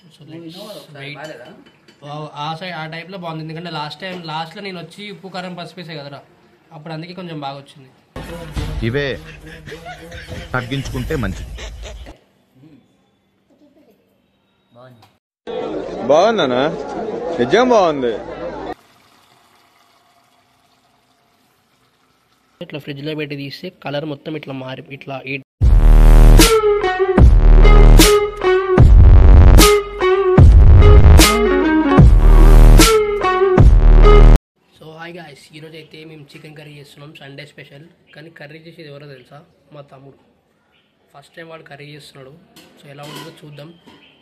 So ఆ side ఆ టైప్లో బాగుంది, ఎందుకంటే లాస్ట్లో నేను వచ్చి ఉప్పు కారం పసిపేసే కదరా, అప్పుడు అందుకే కొంచెం బాగా వచ్చింది. ఇవే తగ్గించుకుంటే మంచిది. బాగుందనా? నిజం బాగుంది. ఇట్లా ఫ్రిడ్జ్లో పెట్టి తీస్తే కలర్ మొత్తం ఇట్లా మారి ఇట్లా సో హాయ్ గాయ్స్, ఈరోజు అయితే మేము చికెన్ కర్రీ చేస్తున్నాం, సండే స్పెషల్. కానీ కర్రీ చేసేది ఎవరో తెలుసా? మా తమ్ముడు. ఫస్ట్ టైం వాడు కర్రీ చేస్తున్నాడు. సో ఎలా ఉంటుందో చూద్దాం,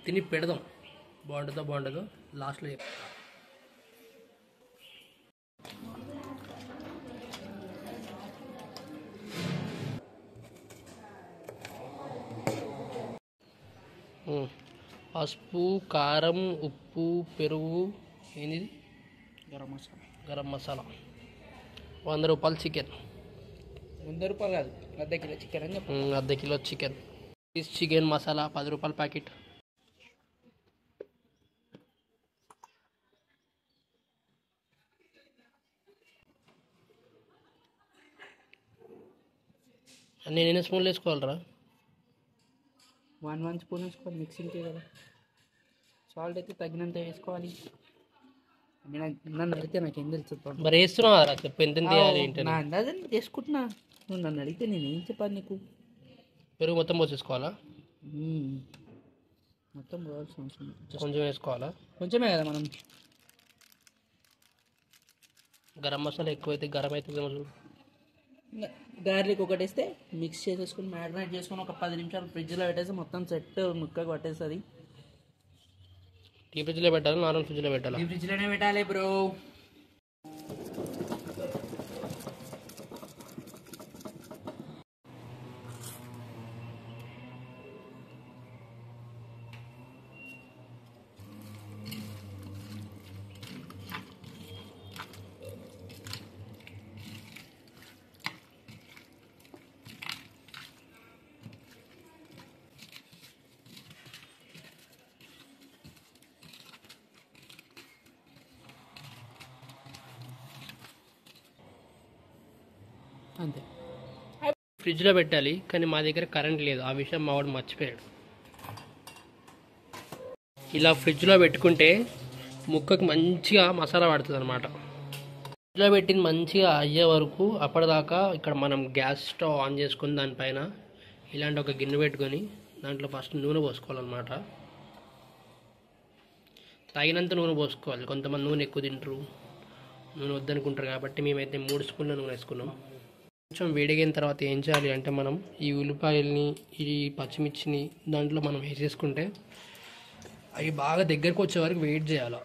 తిని పెడదాం. బాగుంటుందో లాస్ట్లో చెప్తాం. పసుపు, కారం, ఉప్పు, పెరుగు, ఏంది గరం మసాలా 100 రూపాయలు చికెన్. 100 రూపాయలు కాదు, అర్ధ కిలో చికెన్ అని చెప్పి. అర్ధ కిలో చికెన్. చికెన్ మసాలా 10 రూపాయల ప్యాకెట్. నేను ఎన్ని స్పూన్లు వేసుకోవాలరా? 1 స్పూన్ వేసుకోవాలి, మిక్సింగ్కి కదా. సాల్ట్ అయితే తగినంత వేసుకోవాలి. నన్ను అడిగితే నాకు ఏం తెలుస్తుంది? మరి వేస్తున్నావా? చెప్పు ఎంత వేయాలి ఏంటి? నా అందాజని చేసుకుంటున్నా. నువ్వు నన్ను అడిగితే నేను ఏం చెప్పాలి నీకు? పెరుగు మొత్తం పోసేసుకోవాలా? మొత్తం పోవాల్సిన అవసరం కొంచెం వేసుకోవాలా? కొంచెమే కదా. మనం గరం మసాలా ఎక్కువైతే గరం అవుతుందేమో చూడు. గార్లిక్ ఒకటి వేస్తే మిక్స్ చేసేసుకుని మ్యారినేట్ చేసుకుని ఒక 10 నిమిషాలు ఫ్రిడ్జ్లో పెట్టేస్తే మొత్తం సెట్ ముక్కగా పట్టేస్తుంది. డీ ఫ్రిడ్జ్లో పెట్టాలా, నార్మల్ ఫ్రిడ్జ్లో పెట్టాలా? ఈ ఫ్రిడ్జ్లోనే పెట్టాలి బ్రో. అంతే. ఫ్రిడ్జ్లో పెట్టాలి, కానీ మా దగ్గర కరెంట్ లేదు. ఆ విషయం మా వాడు మర్చిపోయాడు. ఇలా ఫ్రిడ్జ్లో పెట్టుకుంటే ముక్కకు మంచిగా మసాలా పడుతుంది అనమాట. ఫ్రిడ్జ్లో పెట్టిన మంచిగా అయ్యే వరకు అప్పటిదాకా ఇక్కడ మనం గ్యాస్ స్టవ్ ఆన్ చేసుకుని దానిపైన ఇలాంటి ఒక గిన్నె పెట్టుకొని దాంట్లో ఫస్ట్ నూనె పోసుకోవాలన్నమాట. తగినంత నూనె పోసుకోవాలి. కొంతమంది నూనె ఎక్కువ తింటారు, నూనె వద్దనుకుంటారు, కాబట్టి మేమైతే 3 స్పూన్ల నూనె వేసుకున్నాం. కొంచెం వేడిగిన తర్వాత ఏం చేయాలి అంటే, మనం ఈ ఉల్లిపాయల్ని, ఈ పచ్చిమిర్చిని దాంట్లో మనం వేసేసుకుంటే అవి బాగా దగ్గరకు వచ్చే వరకు వెయిట్ చేయాలి.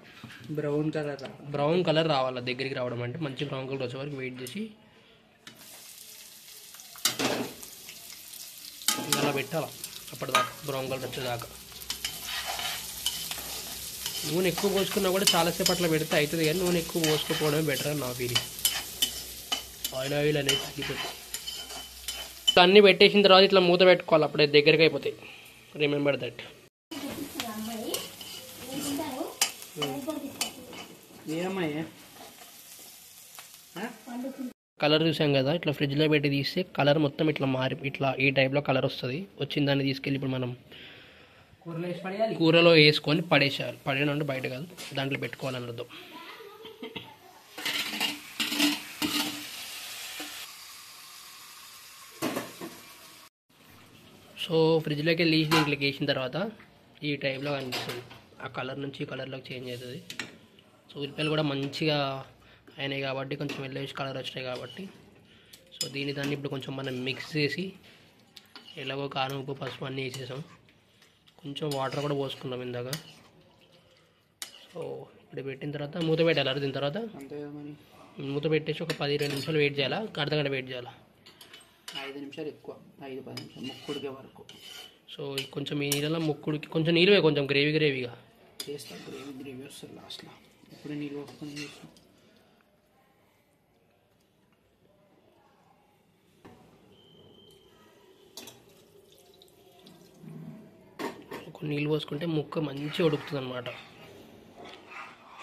బ్రౌన్ కలర్ రావాలి. దగ్గరికి రావడం అంటే మంచి బ్రౌన్ కలర్ వచ్చే వరకు వెయిట్ చేసి ఇలా పెట్టాలి. అప్పటిదాకా బ్రౌన్ కలర్ వచ్చేదాకా. నూనె ఎక్కువ పోసుకున్నా కూడా చాలాసేపు అట్లా పెడితే అవుతుంది, కానీ నూనె ఎక్కువ పోసుకోకపోవడమే బెటర్ అని నా ఫీలింగ్. ఆయిల్ అనేది తగ్గిపోతుంది. అన్నీ పెట్టేసిన తర్వాత ఇట్లా మూత పెట్టుకోవాలి, అప్పుడే దగ్గరికి అయిపోతాయి. Remember that. కలర్ చూసాం కదా, ఇట్లా ఫ్రిడ్జ్లో పెట్టి తీస్తే కలర్ మొత్తం ఇట్లా మారి ఇట్లా ఈ టైప్లో కలర్ వస్తుంది. వచ్చిన దాన్ని తీసుకెళ్ళి ఇప్పుడు మనం కూరలో వేసుకొని పడేసేయాలి. పడేయడం అంటే బయట కాదు, దాంట్లో పెట్టుకోవాలని అర్థం. సో ఫ్రిడ్జ్లోకి వెళ్ళి దీంట్లోకి వేసిన తర్వాత ఈ టైప్లో కనిపిస్తుంది. ఆ కలర్ నుంచి ఈ కలర్లోకి చేంజ్ అవుతుంది. సో ఉల్లిపాయలు కూడా మంచిగా అయినాయి కాబట్టి, కొంచెం ఎల్లోయిష్ కలర్ వచ్చినాయి కాబట్టి, సో దాన్ని ఇప్పుడు కొంచెం మనం మిక్స్ చేసి, ఎలాగో కారం, ఉప్పు, పసుపు అన్నీ వేసేసాం. కొంచెం వాటర్ కూడా పోసుకున్నాం ఇందాక. సో ఇప్పుడు పెట్టిన తర్వాత మూత పెట్టాలి. దీని తర్వాత మూత పెట్టేసి ఒక 10-20 నిమిషాలు వెయిట్ చేయాలా, అర్ధగంట వెయిట్ చేయాలా? 5 నిమిషాలు ఎక్కువ, 5-10 నిమిషాలు ముక్కుడికే వరకు. సో కొంచెం ఈ నీళ్ళలో ముక్కుడికి కొంచెం నీళ్ళే, కొంచెం గ్రేవీగా చేస్తాం. గ్రేవీ వస్తుంది లాస్ట్లో. ఇప్పుడు నీళ్ళు పోసుకొని చేస్తాం. కొన్ని నీళ్ళు పోసుకుంటే ముక్క మంచిగా ఉడుకుతుంది అనమాట.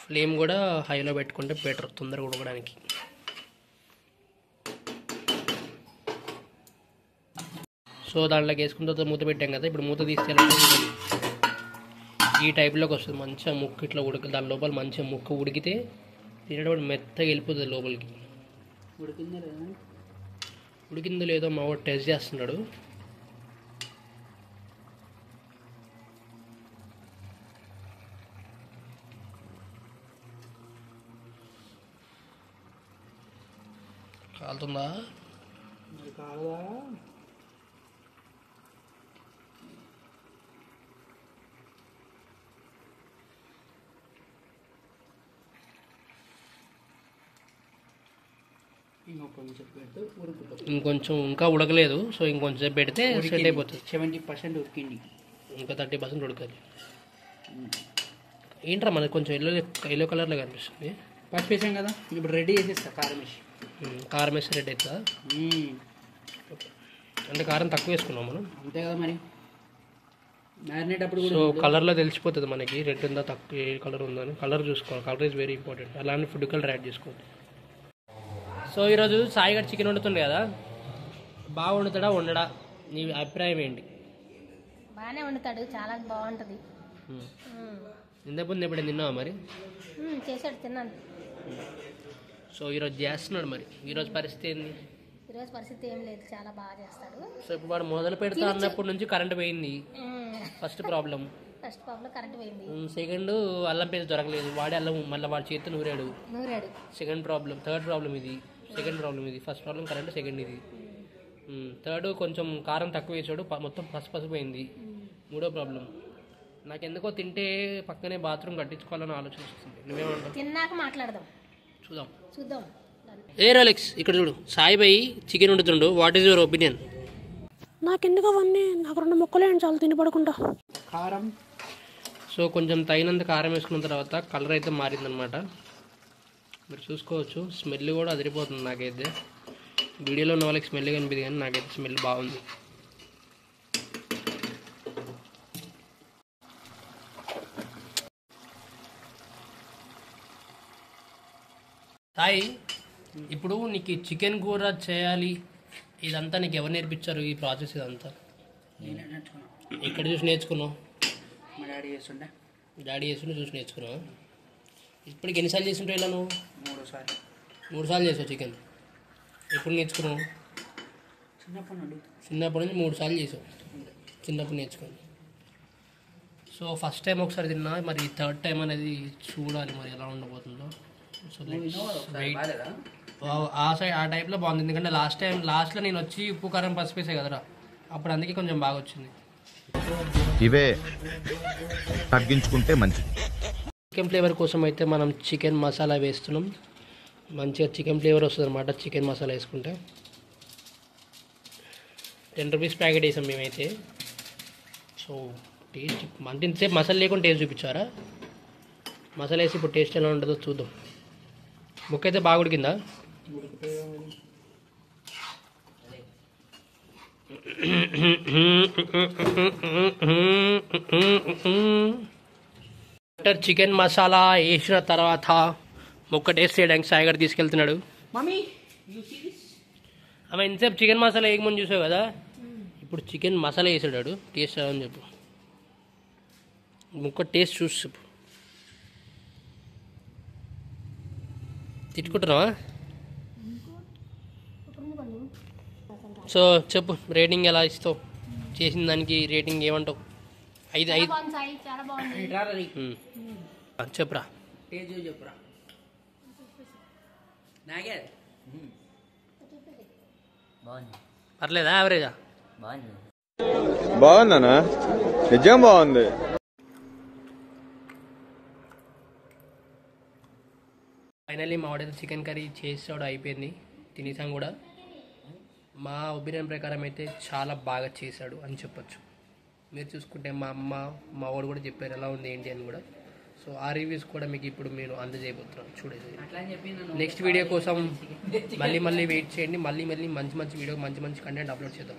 ఫ్లేమ్ కూడా హైలో పెట్టుకుంటే బెటర్, తొందరగా ఉడకడానికి. సో దాంట్లోకి వేసుకున్న తర్వాత మూత పెట్టాం కదా, ఇప్పుడు మూత తీసేయాలంటే ఈ టైప్లోకి వస్తుంది. మంచిగా ముక్క ఇట్లా దాని లోపల మంచిగా ముక్క ఉడికితే తినేటప్పుడు మెత్తగా వెళ్ళిపోతుంది లోపలికి. ఉడికిందో లేదో మా వాడు టెస్ట్ చేస్తున్నాడు. కాలుతుందా? ఇంకొంచెం ఇంకా ఉడకలేదు. సో ఇంకొంచెం సేపు పెడితే సెట్ అయిపోతుంది. 70% ఉడికింది, ఇంకా 30% ఉడకాలి. ఏంట్రా మనకి కొంచెం ఎల్లో కలర్లో కనిపిస్తుంది. పచ్చి వేసాం కదా, ఇప్పుడు రెడీ చేసేస్తా. కారం వేసి రెడీ అవుతుందా? అంటే కారం తక్కువ వేసుకున్నాం మనం, అంతే కదా మరి. మ్యారినేట్ అప్పుడు సో కలర్లో తెలిసిపోతుంది మనకి రెడ్ ఉందా తక్కువ ఏ కలర్ ఉందని. కలర్ చూసుకోవాలి, కలర్ ఈజ్ వెరీ ఇంపార్టెంట్. అలానే ఫుడ్ కలర్ యాడ్ చేసుకోవాలి. సో ఈరోజు సాయి గారు చికెన్ వండుతుంది కదా, బాగా వండుతాడా వండడా? నీ అభిప్రాయం ఏంటి? బాగానే వండుతాడు, చాలా బాగుంటుంది. ఇంతకుముందు ఎప్పుడైనా తిన్నావా మరి? చేశాడు, తిన్నాను. సో ఈరోజు చేస్తున్నాడు. మరి ఈరోజు పరిస్థితి ఏంది? ఈరోజు పరిస్థితి ఏం లేదు, చాలా బాగా చేస్తాడు. సో ఇప్పుడు వాడు మొదలు పెడతా అన్నప్పటి నుంచి కరెంట్ పోయింది. ఫస్ట్ ప్రాబ్లం కరెంట్ పోయింది. సెకండ్ అల్లం పేస్ట్ దొరకలేదు, వాడే అల్లం మళ్ళీ వాడి చేతి నూరాడు. Second problem. థర్డ్ ప్రాబ్లం ఇది. సెకండ్ ప్రాబ్లం ఇది. ఫస్ట్ ప్రాబ్లం కరెంట్, సెకండ్ ఇది. థర్డ్ కొంచెం కారం తక్కువ వేసాడు, మొత్తం పసిపోయింది. మూడో ప్రాబ్లం నాకెందుకో తింటే పక్కనే బాత్రూమ్ కట్టించుకోవాలని ఆలోచన వస్తుంది. నువ్వేమంటావు? తిన్నాక మాట్లాడదాం, చూద్దాం. ఏ రోలెక్స్ ఇక్కడ చూడు, సాయిబాయి చికెన్ వండుతుండు. What is your opinion? నాకెందుకు అవన్నీ, నాకు 2 ముక్కలే చాలు తిని పడుకుంటా. కారం సో కొంచెం తగినంత కారం వేసుకున్న తర్వాత కలర్ అయితే మారిందనమాట. మీరు చూసుకోవచ్చు. స్మెల్ కూడా అదిరిపోతుంది. నాకైతే వీడియోలో ఉన్న వాళ్ళకి స్మెల్ కనిపిది, కానీ నాకైతే స్మెల్ బాగుంది. సాయి, ఇప్పుడు నీకు చికెన్ కూర చేయాలి ఇదంతా నీకు ఎవరు నేర్పించారు? ఈ ప్రాసెస్ ఇదంతా ఎక్కడ చూసి నేర్చుకున్నావు? మా డాడీ చేస్తుండే. డాడీ చేస్తుంటే చూసి నేర్చుకున్నావు. ఇప్పటికి ఎన్నిసార్లు చేస్తుంటావు ఇలా నువ్వు? 3 సార్లు చేసావు చికెన్. ఎప్పుడు నేర్చుకున్నావు? చిన్నప్పటి నుంచి 3 సార్లు చేసావు. చిన్నప్పుడు నేర్చుకోండి. సో ఫస్ట్ టైం ఒకసారి తిన్నా, మరి థర్డ్ టైం అనేది చూడాలి మరి ఎలా ఉండబోతుందో. సో ఆ టైప్లో బాగుంది. ఎందుకంటే లాస్ట్లో నేను వచ్చి ఉప్పు కారం పసిపేసే కదరా, అప్పుడు అందుకే కొంచెం బాగా వచ్చింది. ఇవే తగ్గించుకుంటే మంచిది. చికెన్ ఫ్లేవర్ కోసం అయితే మనం చికెన్ మసాలా వేస్తున్నాం. మంచిగా చికెన్ ఫ్లేవర్ వస్తుంది అనమాట చికెన్ మసాలా వేసుకుంటే. 10 రూపీస్ ప్యాకెట్ వేసాం మేమైతే. సో టేస్ట్ అంటే ఇంతసేపు మసాలా లేకుండా టేస్ట్ చూపించారా? మసాలా వేసి ఇప్పుడు టేస్ట్ ఎలా ఉంటుందో చూద్దాం. ముక్క అయితే బాగా ఉడికిందా? బటర్ చికెన్ మసాలా వేసిన తర్వాత ముక్క టేస్ట్ చేయడానికి సాయి గారు తీసుకెళ్తున్నాడు. ఆమె ఇంతసేపు చికెన్ మసాలా వేయకమని చూసావు కదా, ఇప్పుడు చికెన్ మసాలా వేసాడు. టేస్ట్ ఎలా అని చెప్పు. ముక్క టేస్ట్ చూసి చెప్పు. తిట్టుకుంటున్నావా? సో చెప్పు, రేటింగ్ ఎలా ఇస్తావు? చేసిన దానికి రేటింగ్ ఏమంటావు? 5 చెప్పురా. చెప్పురా. పర్లేదా? యావరేజా? బాగుందనా? నిజం బాగుంది. ఫైనల్లీ మా వాడైతే చికెన్ కర్రీ చేసాడు, అయిపోయింది, తినేసాం కూడా. మా ఒపీనియన్ ప్రకారం అయితే చాలా బాగా చేశాడు అని చెప్పొచ్చు. మీరు చూసుకుంటే మా అమ్మ మా వాడు కూడా చెప్పారు ఎలా ఉంది ఏంటి అని కూడా. సో ఆ రివ్యూస్ కూడా మీకు ఇప్పుడు నేను అందజేయబోతున్నాను, చూడండి. నెక్స్ట్ వీడియో కోసం మళ్ళీ వెయిట్ చేయండి. మళ్ళీ మంచి వీడియో, మంచి కంటెంట్ అప్లోడ్ చేద్దాం.